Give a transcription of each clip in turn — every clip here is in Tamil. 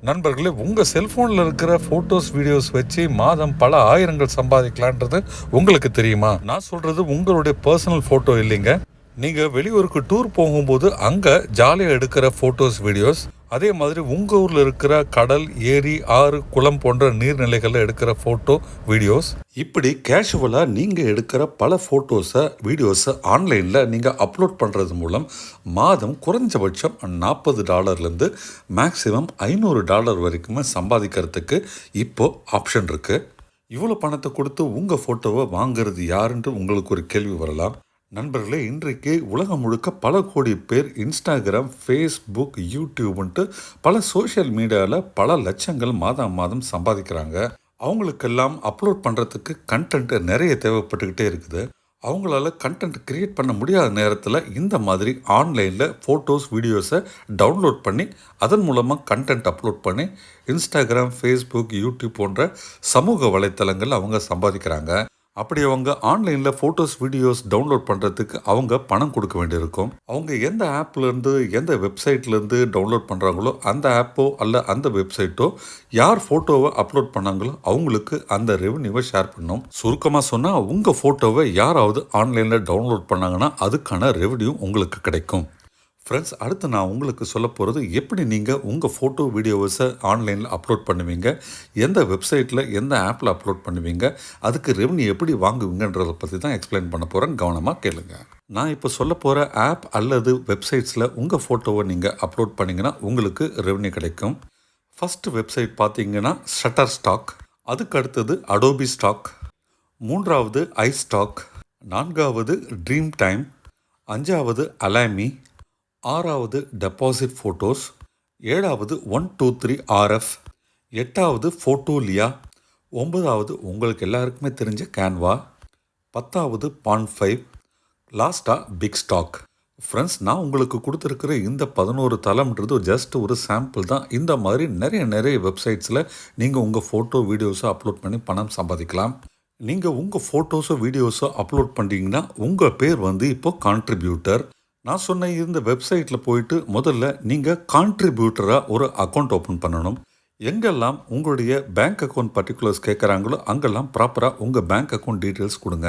நண்பர்களே, உங்கள் செல்ஃபோனில் இருக்கிற ஃபோட்டோஸ் வீடியோஸ் வச்சு மாதம் பல ஆயிரங்கள் சம்பாதிக்கலான்றது உங்களுக்கு தெரியுமா? நான் சொல்கிறது உங்களுடைய பர்சனல் ஃபோட்டோ இல்லைங்க. நீங்கள் வெளியூருக்கு டூர் போகும்போது அங்கே ஜாலியாக எடுக்கிற ஃபோட்டோஸ் வீடியோஸ், அதே மாதிரி உங்கள் ஊரில் இருக்கிற கடல், ஏரி, ஆறு, குளம் போன்ற நீர்நிலைகளில் எடுக்கிற ஃபோட்டோ வீடியோஸ், இப்படி கேஷுவலாக நீங்கள் எடுக்கிற பல ஃபோட்டோஸை வீடியோஸை ஆன்லைனில் நீங்கள் அப்லோட் பண்ணுறது மூலம் மாதம் குறைஞ்சபட்சம் $40 மேக்ஸிமம் $500 வரைக்குமே சம்பாதிக்கிறதுக்கு இப்போது ஆப்ஷன் இருக்குது. இவ்வளோ பணத்தை கொடுத்து உங்கள் ஃபோட்டோவை வாங்கிறது யாருன்ட்டு உங்களுக்கு ஒரு கேள்வி வரலாம். நண்பர்களே, இன்றைக்கு உலகம் முழுக்க பல கோடி பேர் இன்ஸ்டாகிராம், ஃபேஸ்புக், யூடியூப்ன்ட்டு பல சோஷியல் மீடியாவில் பல லட்சங்கள் மாதம் சம்பாதிக்கிறாங்க. அவங்களுக்கெல்லாம் அப்லோட் பண்ணுறதுக்கு கண்டென்ட் நிறைய தேவைப்பட்டுக்கிட்டே இருக்குது. அவங்களால கண்டென்ட் க்ரியேட் பண்ண முடியாத நேரத்தில் இந்த மாதிரி ஆன்லைனில் ஃபோட்டோஸ், வீடியோஸை டவுன்லோட் பண்ணி அதன் மூலமாக கண்டென்ட் அப்லோட் பண்ணி இன்ஸ்டாகிராம், ஃபேஸ்புக், யூடியூப் போன்ற சமூக வலைத்தளங்கள் அவங்க சம்பாதிக்கிறாங்க. அப்படி அவங்க ஆன்லைனில் ஃபோட்டோஸ், வீடியோஸ் டவுன்லோட் பண்ணுறதுக்கு அவங்க பணம் கொடுக்க வேண்டியிருக்கும். அவங்க எந்த ஆப்லேருந்து, எந்த வெப்சைட்லேருந்து டவுன்லோட் பண்ணுறாங்களோ அந்த ஆப்போ அல்ல அந்த வெப்சைட்டோ யார் ஃபோட்டோவை அப்லோட் பண்ணாங்களோ அவங்களுக்கு அந்த ரெவன்யூவை ஷேர் பண்ணணும். சுருக்கமாக சொன்னால், உங்கள் ஃபோட்டோவை யாராவது ஆன்லைனில் டவுன்லோட் பண்ணாங்கன்னா அதுக்கான ரெவன்யூ உங்களுக்கு கிடைக்கும். ஃப்ரெண்ட்ஸ், அடுத்து நான் உங்களுக்கு சொல்ல போகிறது எப்படி நீங்கள் உங்கள் ஃபோட்டோ, வீடியோஸை ஆன்லைனில் அப்லோட் பண்ணுவீங்க, எந்த வெப்சைட்டில், எந்த ஆப்பில் அப்லோட் பண்ணுவீங்க, அதுக்கு ரெவன்யூ எப்படி வாங்குவீங்கன்றதை பற்றி தான் எக்ஸ்பிளைன் பண்ண போகிறேன். கவனமாக கேளுங்க. நான் இப்போ சொல்ல போகிற ஆப் அல்லது வெப்சைட்ஸில் உங்கள் ஃபோட்டோவை நீங்கள் அப்லோட் பண்ணிங்கன்னா உங்களுக்கு ரெவன்யூ கிடைக்கும். ஃபஸ்ட்டு வெப்சைட் பார்த்தீங்கன்னா ஷட்டர்ஸ்டாக், அதுக்கு அடுத்தது அடோபி ஸ்டாக், மூன்றாவது ஐஸ்டாக், நான்காவது ட்ரீம் டைம், அஞ்சாவது அலாமி, ஆறாவது டெபாசிட் ஃபோட்டோஸ், ஏழாவது 123RF, எட்டாவது ஃபோட்டோலியா, ஒன்பதாவது உங்களுக்கு எல்லாருக்குமே தெரிஞ்ச கேன்வா, பத்தாவது பான்5, லாஸ்ட்டாக பிக் ஸ்டாக். ஃப்ரெண்ட்ஸ், நான் உங்களுக்கு கொடுத்துருக்கிற இந்த 11 தளம்ன்றது ஜஸ்ட் ஒரு சாம்பிள் தான். இந்த மாதிரி நிறைய வெப்சைட்ஸில் நீங்கள் உங்கள் ஃபோட்டோ, வீடியோஸை அப்லோட் பண்ணி பணம் சம்பாதிக்கலாம். நீங்கள் உங்கள் ஃபோட்டோஸோ, வீடியோஸோ அப்லோட் பண்ணிட்டீங்கன்னா உங்கள் பேர் வந்து இப்போது கான்ட்ரிபியூட்டர். நான் சொன்ன இந்த வெப்சைட்டில் போயிட்டு முதல்ல நீங்கள் கான்ட்ரிபியூட்டராக ஒரு அக்கௌண்ட் ஓப்பன் பண்ணணும். எங்கெல்லாம் உங்களுடைய பேங்க் அக்கௌண்ட் பர்டிகுலர்ஸ் கேட்குறாங்களோ அங்கெல்லாம் ப்ராப்பராக உங்கள் பேங்க் அக்கௌண்ட் டீட்டெயில்ஸ் கொடுங்க.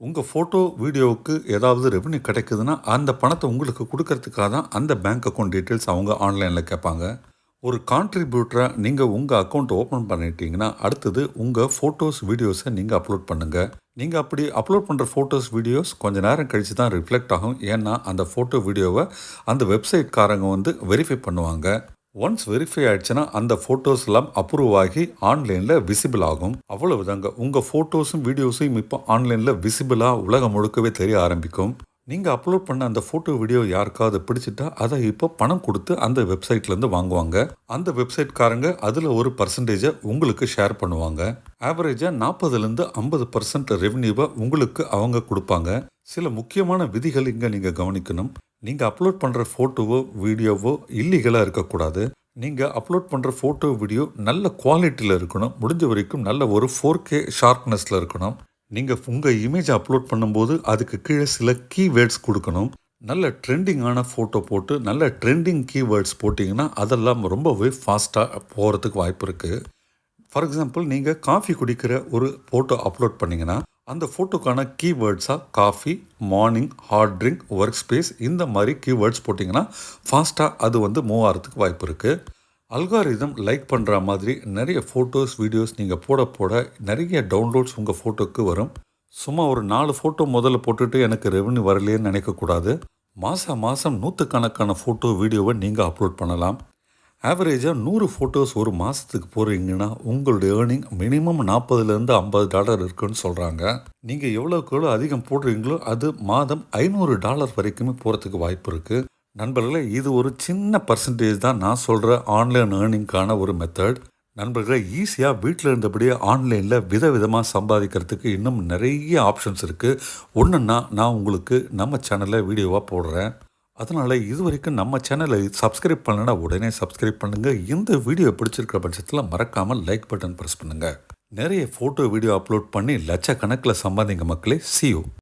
உங்கள் ஃபோட்டோ, வீடியோவுக்கு ஏதாவது ரெவன்யூ கிடைக்குதுன்னா அந்த பணத்தை உங்களுக்கு கொடுக்கறதுக்காக தான் அந்த பேங்க் அக்கௌண்ட் டீட்டெயில்ஸ் அவங்க ஆன்லைனில் கேட்பாங்க. ஒரு கான்ட்ரிபியூட்டராக நீங்கள் உங்கள் அக்கௌண்ட் ஓப்பன் பண்ணிட்டீங்கன்னா அடுத்தது உங்கள் ஃபோட்டோஸ், வீடியோஸை நீங்கள் அப்லோட் பண்ணுங்கள். நீங்கள் அப்படி அப்லோட் பண்ணுற ஃபோட்டோஸ், வீடியோஸ் கொஞ்சம் நேரம் கழித்து தான் ரிஃப்ளெக்ட் ஆகும். ஏன்னா அந்த ஃபோட்டோ, வீடியோவை அந்த வெப்சைட்காரங்க வந்து வெரிஃபை பண்ணுவாங்க. ஒன்ஸ் வெரிஃபை ஆகிடுச்சுன்னா அந்த ஃபோட்டோஸ் எல்லாம் அப்ரூவ் ஆகி ஆன்லைனில் விசிபிள் ஆகும். அவ்வளவுதாங்க. உங்கள் ஃபோட்டோஸும், வீடியோஸையும் இப்போ ஆன்லைனில் விசிபிளாக உலகம் முழுக்கவே தெரிய ஆரம்பிக்கும். நீங்கள் அப்லோட் பண்ண அந்த ஃபோட்டோ, வீடியோ யாருக்காவது பிடிச்சிட்டா அதை இப்போ பணம் கொடுத்து அந்த வெப்சைட்லேருந்து வாங்குவாங்க. அந்த வெப்சைட்காரங்க அதில் ஒரு பர்சன்டேஜை உங்களுக்கு ஷேர் பண்ணுவாங்க. ஆவரேஜாக 40-50% ரெவன்யூவை உங்களுக்கு அவங்க கொடுப்பாங்க. சில முக்கியமான விதிகள் இங்கே நீங்கள் கவனிக்கணும். நீங்கள் அப்லோட் பண்ணுற ஃபோட்டோவோ, வீடியோவோ இல்லீகலாக இருக்கக்கூடாது. நீங்கள் அப்லோட் பண்ணுற ஃபோட்டோ, வீடியோ நல்ல குவாலிட்டியில் இருக்கணும். முடிஞ்ச வரைக்கும் நல்ல ஒரு 4K ஷார்ப்னஸில் இருக்கணும். நீங்கள் உங்கள் இமேஜை அப்லோட் பண்ணும்போது அதுக்கு கீழே சில கீவேர்ட்ஸ் கொடுக்கணும். நல்ல ட்ரெண்டிங்கான ஃபோட்டோ போட்டு நல்ல ட்ரெண்டிங் கீவேர்ட்ஸ் போட்டிங்கன்னா அதெல்லாம் ரொம்பவே ஃபாஸ்ட்டாக போகிறதுக்கு வாய்ப்பு இருக்குது. ஃபார் எக்ஸாம்பிள், நீங்கள் காஃபி குடிக்கிற ஒரு ஃபோட்டோ அப்லோட் பண்ணிங்கன்னா அந்த ஃபோட்டோக்கான கீவேர்ட்ஸாக coffee, morning, hot drink, work space, இந்த மாதிரி கீவேர்ட்ஸ் போட்டிங்கன்னா ஃபாஸ்ட்டாக அது வந்து மூவ் ஆகிறதுக்கு வாய்ப்பு இருக்குது. அல்காரிதம் லைக் பண்ணுற மாதிரி நிறைய ஃபோட்டோஸ், வீடியோஸ் நீங்கள் போட நிறைய டவுன்லோட்ஸ் உங்கள் ஃபோட்டோக்கு வரும். சும்மா ஒரு 4 ஃபோட்டோ முதல்ல போட்டுட்டு எனக்கு ரெவன்யூ வரலையேன்னு நினைக்கக்கூடாது. மாதம் நூற்றுக்கணக்கான ஃபோட்டோ, வீடியோவை நீங்கள் அப்லோட் பண்ணலாம். ஆவரேஜாக 100 ஃபோட்டோஸ் ஒரு மாதத்துக்கு போகிறீங்கன்னா உங்களுடைய ஏர்னிங் மினிமம் $40-50 இருக்குன்னு சொல்கிறாங்க. நீங்கள் எவ்வளோக்கு அதிகம் போடுறீங்களோ அது மாதம் $500 வரைக்குமே போகிறதுக்கு வாய்ப்பு இருக்குது. நண்பர்களே, இது ஒரு சின்ன பர்சன்டேஜ் தான் நான் சொல்கிற ஆன்லைன் ஏர்னிங்கான ஒரு மெத்தட். நண்பர்களே, ஈஸியாக வீட்டில் இருந்தபடியே ஆன்லைனில் விதவிதமாக சம்பாதிக்கிறதுக்கு இன்னும் நிறைய ஆப்ஷன்ஸ் இருக்குது. ஒன்றுன்னா நான் உங்களுக்கு நம்ம சேனலில் வீடியோவாக போடுறேன். அதனால் இது வரைக்கும் நம்ம சேனலை சப்ஸ்கிரைப் பண்ணலைன்னா உடனே சப்ஸ்கிரைப் பண்ணுங்கள். இந்த வீடியோ பிடிச்சிருக்கிற பட்சத்தில் மறக்காமல் லைக் பட்டன் ப்ரெஸ் பண்ணுங்கள். நிறைய ஃபோட்டோ, வீடியோ அப்லோட் பண்ணி லட்சக்கணக்கில் சம்பாதிங்க மக்களே. See you.